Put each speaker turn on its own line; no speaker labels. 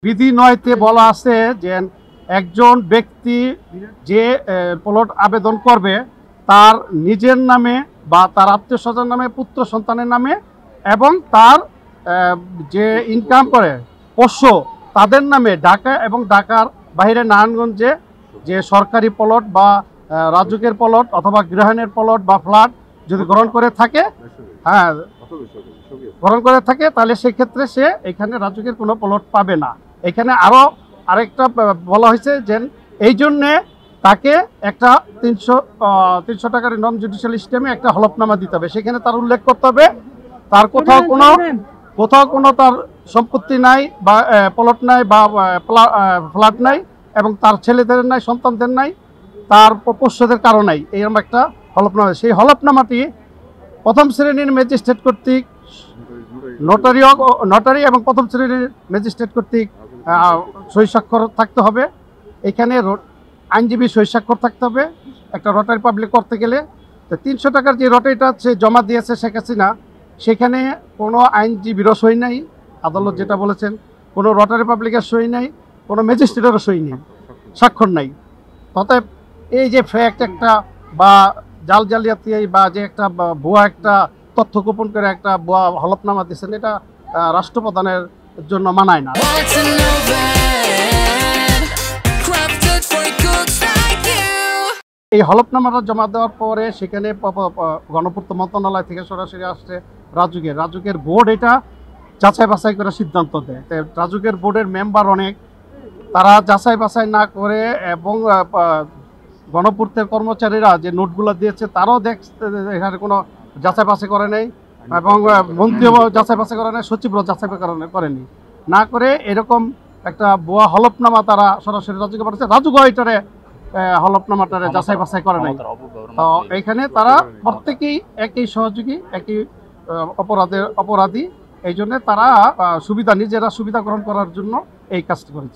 বিধি ৯-তে বলা আছে যে একজন ব্যক্তি যে প্লট আবেদন করবে তার নিজের নামে বা তার আত্মীয় স্বজন নামে, পুত্র সন্তানের নামে এবং তার যে ইনকাম করে পোষ্য তাদের নামে ঢাকা এবং ঢাকার বাইরে নারায়ণগঞ্জে যে সরকারি প্লট বা রাজুকের প্লট অথবা গৃহায়নের প্লট বা ফ্ল্যাট যদি গ্রহণ করে থাকে, হ্যাঁ গ্রহণ করে থাকে, তাহলে সেক্ষেত্রে সে এখানে রাজুকের কোনো প্লট পাবে না। এখানে আরেকটা বলা হয়েছে যে এই জন্যে তাকে একটা 300 টাকার নন জুডিশিয়াল স্টেমে একটা হলফনামা দিতে হবে। সেখানে তার উল্লেখ করতে হবে তার কোথাও কোনো তার সম্পত্তি নাই বা প্লট নাই বা ফ্ল্যাট নাই এবং তার ছেলেদের নাই, সন্তানদের নাই, তার পোষ্যদের কারো নাই, এরকম একটা হলফনামা। সেই হলফনামাটি প্রথম শ্রেণীর ম্যাজিস্ট্রেট কর্তৃক নটারি এবং প্রথম শ্রেণীর ম্যাজিস্ট্রেট কর্তৃক সই স্বাক্ষর থাকতে হবে। এখানে আইনজীবী সই স্বাক্ষর থাকতে হবে একটা রটারি পাবলিক করতে গেলে। তো 300 টাকার যে রটারিটা সে জমা দিয়েছে শেখ হাসিনা, সেখানে কোনো আইনজীবীরও সই নাই, আদালত যেটা বলেছেন কোনো রটারি পাবলিকের সই নাই, কোনো ম্যাজিস্ট্রেটেরও সই নেই, স্বাক্ষর নাই। অতএব এই যে ফ্যাক্ট একটা বা জালিয়াতি বা যে একটা ভুয়া একটা তথ্য গোপন করে একটা ভুয়া হলফনামা দিচ্ছেন, এটা রাষ্ট্রপ্রধানের জন্য মানায় না। এই হলফনামাটা জমা দেওয়ার পরে সেখানে গণপূর্ত মন্ত্রণালয় থেকে সরাসরি আসছে রাজুকের বোর্ড এটা যাচাই বাছাই করে সিদ্ধান্ত দেয়। রাজুকের বোর্ডের মেম্বার অনেক, তারা যাচাই বাছাই না করে এবং গণপূর্তের কর্মচারীরা যে নোটগুলো দিয়েছে তারাও দেখতে এখানে কোনো যাচাই বাছাই করে নাই এবং মন্ত্রীও যাচাই বাছাই করে নাই, সচিবরাও যাচাই করেনি। না করে এরকম একটা ভুয়া হলফনামা তারা সরাসরি রাজুকে পাঠাচ্ছে। রাজুকে এটারে হলফনামাটারে যাচাই বাছাই করে নাই। তো এখানে তারা প্রত্যেকেই একই সহযোগী, একই অপরাধী। এই জন্য তারা নিজেরা সুবিধা গ্রহণ করার জন্য এই কাজটি করেছে।